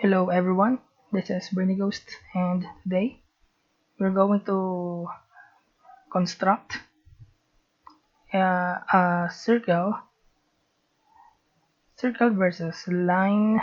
Hello everyone, this is Bernie Ghost, and today we're going to construct a circle versus line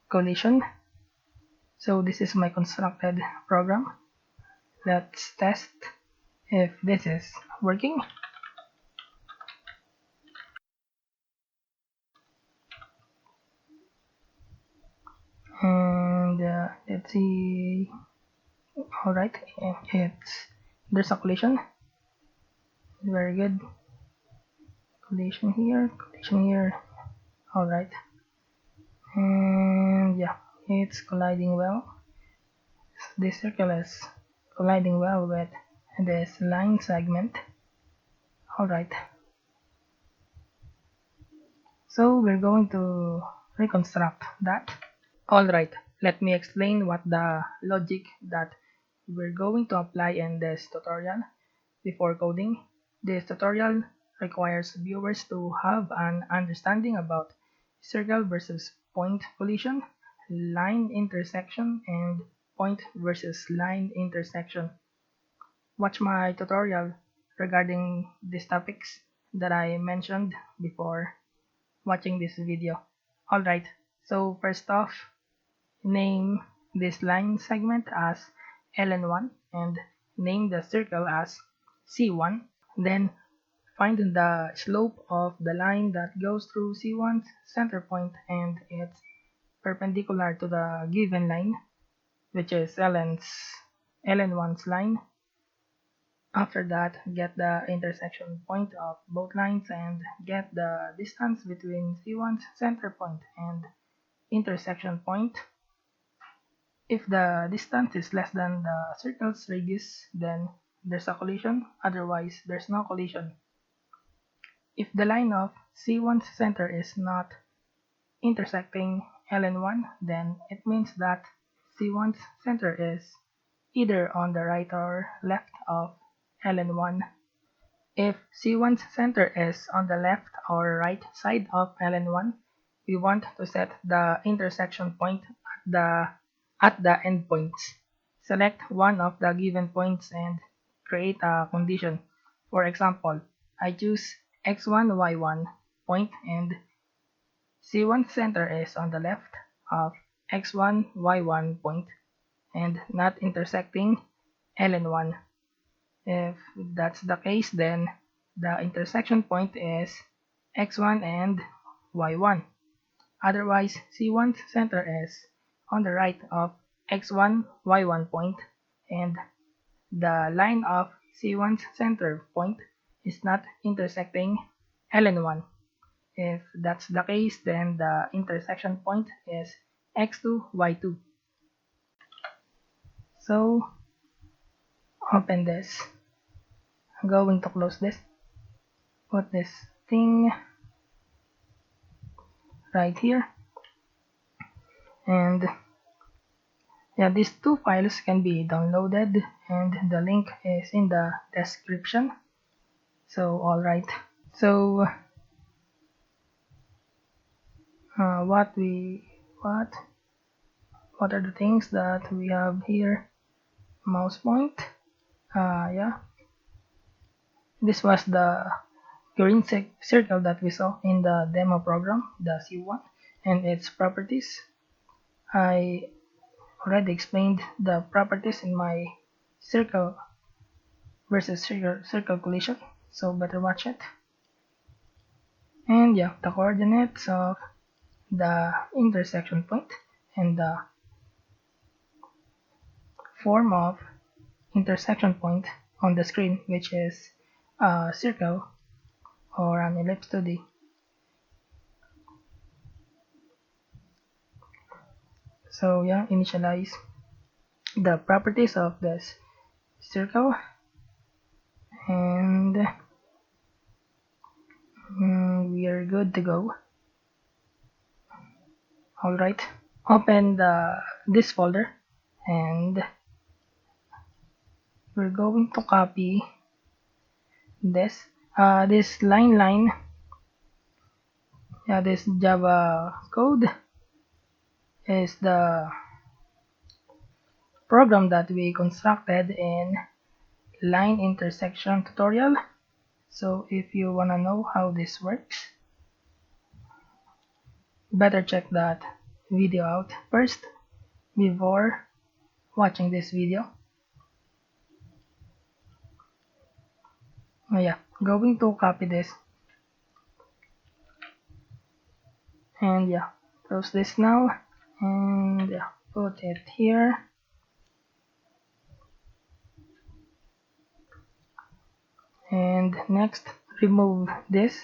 collision. So this is my constructed program. Let's test if this is working. And let's see. All right, there's a collision. Very good. Collision here. All right. And yeah, it's colliding well. This circle is colliding well with this line segment. Alright, so we're going to reconstruct that. Alright, let me explain what the logic that we're going to apply in this tutorial before coding. This tutorial requires viewers to have an understanding about circle versus point collision, line intersection, and point versus line intersection. Watch my tutorial regarding these topics that I mentioned before watching this video. Alright, so first off, name this line segment as ln1 and name the circle as c1. Then find the slope of the line that goes through c1's center point and it's perpendicular to the given line, which is ln1's line. After that, get the intersection point of both lines and get the distance between C1's center point and intersection point. If the distance is less than the circle's radius, then there's a collision, otherwise there's no collision. If the line of C1's center is not intersecting ln1, then it means that C1's center is either on the right or left of ln1. If C1's center is on the left or right side of ln1, we want to set the intersection point at the endpoints. Select one of the given points and create a condition. For example, I choose x1, y1 point and C1's center is on the left of x1, y1 point and not intersecting ln1. If that's the case, then the intersection point is x1 and y1. Otherwise, C1's center is on the right of x1, y1 point, and the line of C1's center point is not intersecting ln1. If that's the case, then the intersection point is x2, y2. So, open this. I'm going to close this, put this thing right here, and yeah, these two files can be downloaded and the link is in the description. So alright, so what are the things that we have here? Mouse point, yeah, this was the green circle that we saw in the demo program, the C1, and its properties. I already explained the properties in my circle versus circle collision, so better watch it. And yeah, the coordinates of the intersection point and the form of intersection point on the screen, which is a circle or an ellipse 2D. So yeah, initialize the properties of this circle and we are good to go. Alright, open this folder and we're going to copy this line, yeah, this Java code, is the program that we constructed in line intersection tutorial. So if you wanna know how this works, better check that video out first before watching this video. Oh yeah, going to copy this and yeah, close this now and yeah, put it here. And next, remove this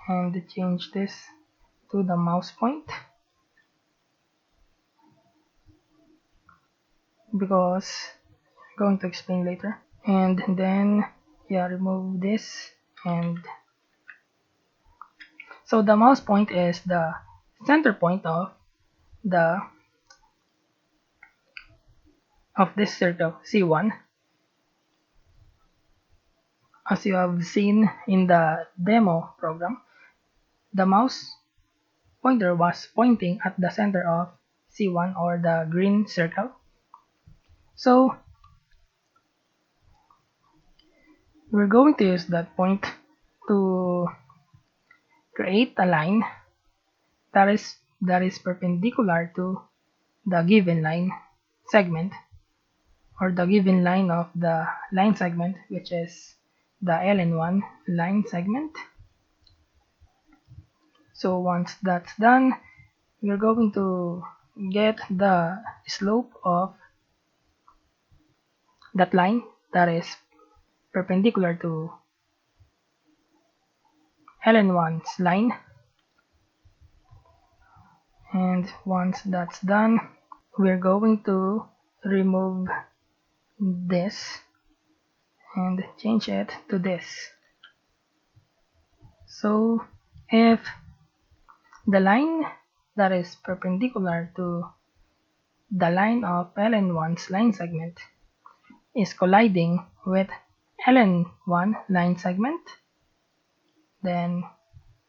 and change this to the mouse point, because I'm going to explain later. And then yeah, remove this. And so the mouse point is the center point of the this circle C1. As you have seen in the demo program, the mouse pointer was pointing at the center of C1, or the green circle. So we're going to use that point to create a line that is perpendicular to the given line segment, or the given line of the line segment, which is the ln1 line segment. So once that's done, we're going to get the slope of that line that is perpendicular to ln1's line. And once that's done, we're going to remove this and change it to this. So if the line that is perpendicular to the line of ln1's line segment is colliding with ln1 line segment, then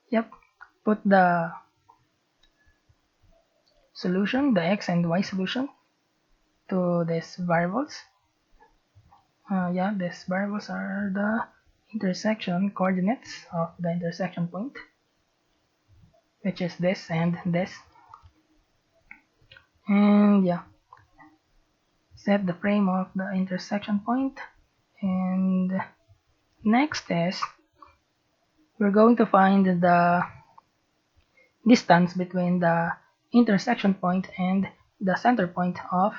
yep, put the solution, the x and y solution, to these variables. Yeah, these variables are the intersection coordinates of the intersection point, which is this and this. And yeah, set the frame of the intersection point. And next is we're going to find the distance between the intersection point and the center point of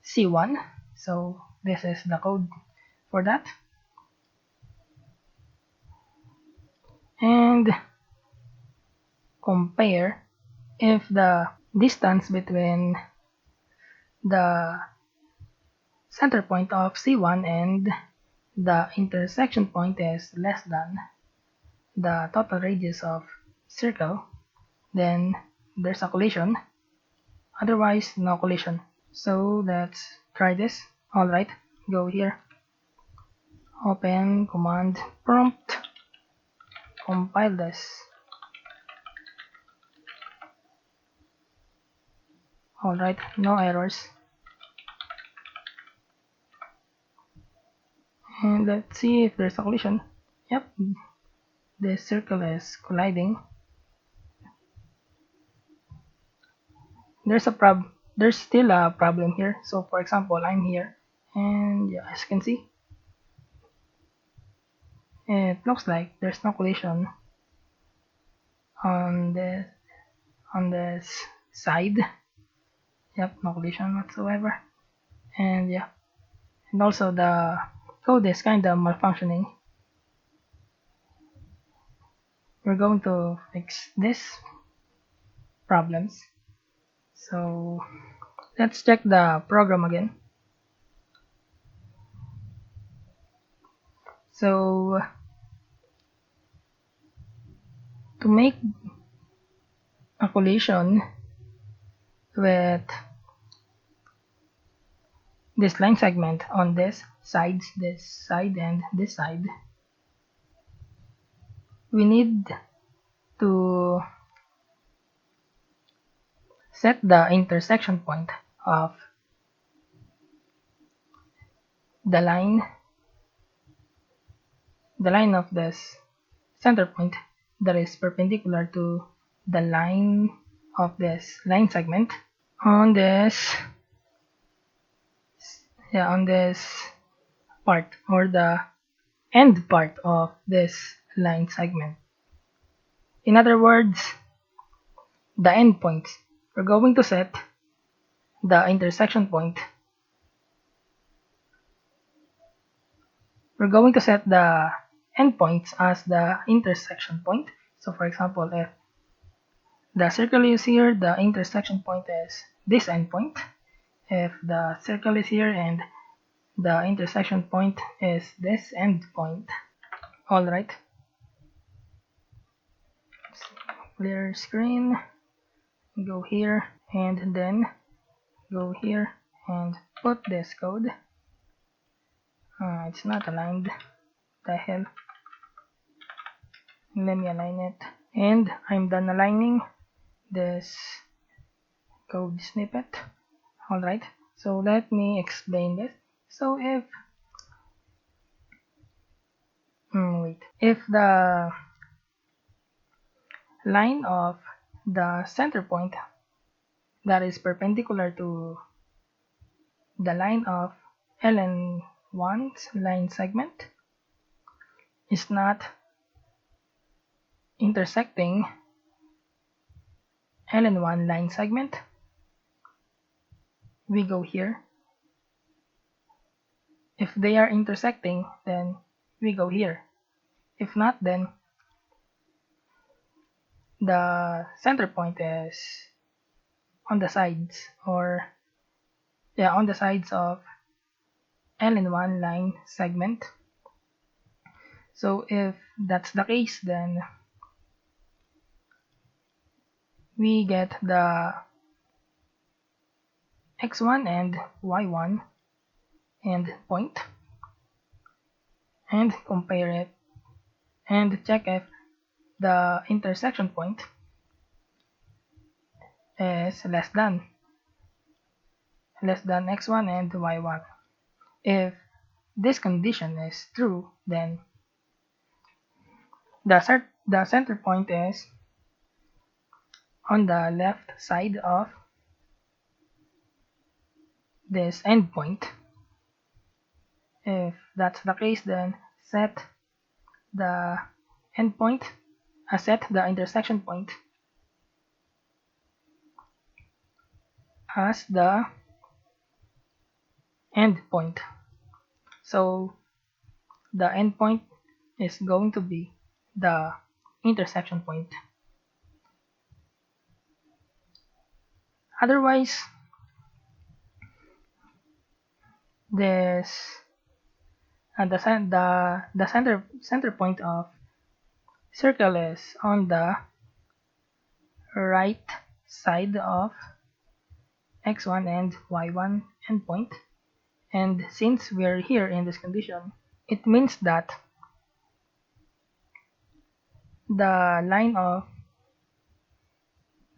C1. So this is the code for that. And compare if the distance between the center point of C1 and the intersection point is less than the total radius of circle, then there's a collision. Otherwise, no collision. So let's try this. Alright, go here, open command prompt, compile this. Alright, no errors. And let's see if there's a collision. Yep, this circle is colliding. There's still a problem here. So for example, I'm here, and yeah, as you can see, it looks like there's no collision on this side. Yep, no collision whatsoever. And yeah, and also the code is kind of malfunctioning. We're going to fix this problems. So let's check the program again. So to make a collision with this line segment on this side and this side, we need to set the intersection point of the line of this center point that is perpendicular to the line of this line segment on this part, or the end part of this line segment. In other words, the endpoints. We're going to set the intersection point. We're going to set the endpoints as the intersection point. So for example, if the circle is here, the intersection point is this endpoint. If the circle is here and the intersection point is this endpoint. Alright. Clear screen. Go here and then go here and put this code. It's not aligned. The hell. Let me align it. And I'm done aligning this code snippet. Alright, so let me explain this. So if the line of the center point that is perpendicular to the line of ln1's line segment is not intersecting ln1 line segment, we go here. If they are intersecting, then we go here. If not, then the center point is on the sides, or on the sides of ln1 line segment. So if that's the case, then we get the x1 and y1 end point and compare it and check if the intersection point is less than x1 and y1. If this condition is true, then the center point is on the left side of this endpoint. If that's the case, then set the endpoint, set the intersection point as the endpoint. So the endpoint is going to be the intersection point. Otherwise, this the center point of circle is on the right side of x1 and y1 endpoint, and since we're here in this condition, it means that the line of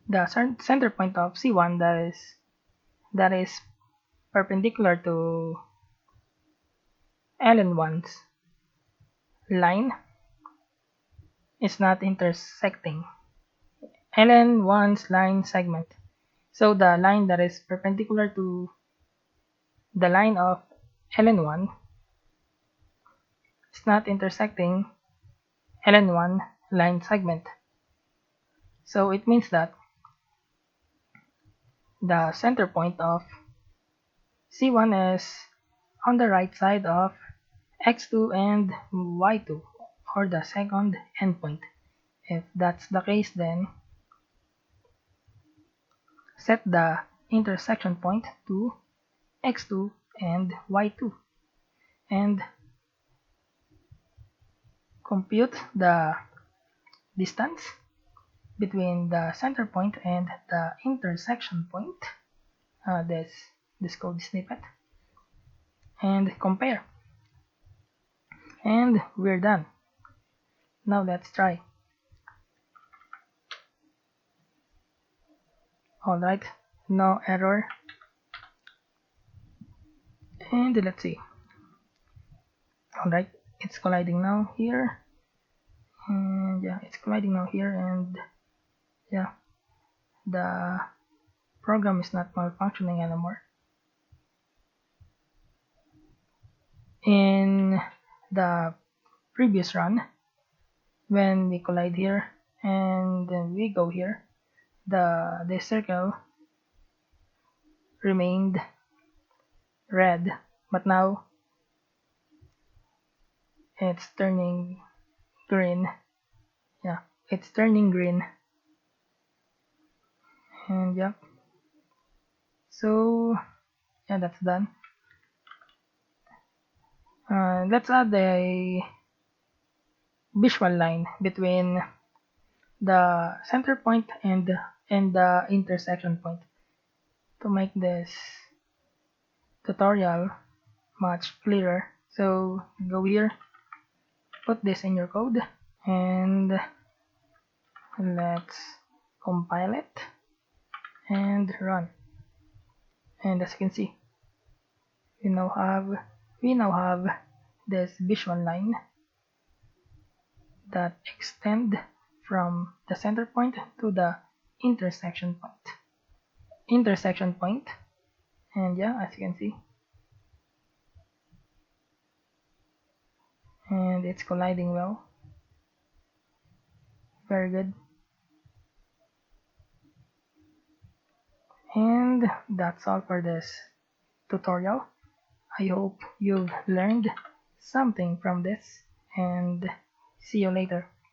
the center point of C1 that is perpendicular to ln1's line is not intersecting ln1's line segment. So the line that is perpendicular to the line of ln1 is not intersecting ln1 line segment. So it means that the center point of C1 is on the right side of x2 and y2, or the second endpoint. If that's the case, then set the intersection point to x2 and y2 and compute the distance between the center point and the intersection point, this code snippet, and compare, and we're done. Now let's try. Alright, no error. And let's see. Alright, it's colliding now here. And yeah, it's colliding now here, and yeah, the program is not malfunctioning anymore. In the previous run, when we collide here and then we go here, the circle remained red, but now it's turning green. Yeah, it's turning green. And yeah, so yeah, that's done. Let's add a visual line between the center point and the intersection point to make this tutorial much clearer. So go here, put this in your code, and let's compile it and run. And as you can see, we now have this visual line that extend from the center point to the intersection point. And yeah, as you can see, and it's colliding well. Very good. And that's all for this tutorial. I hope you've learned something from this, and see you later.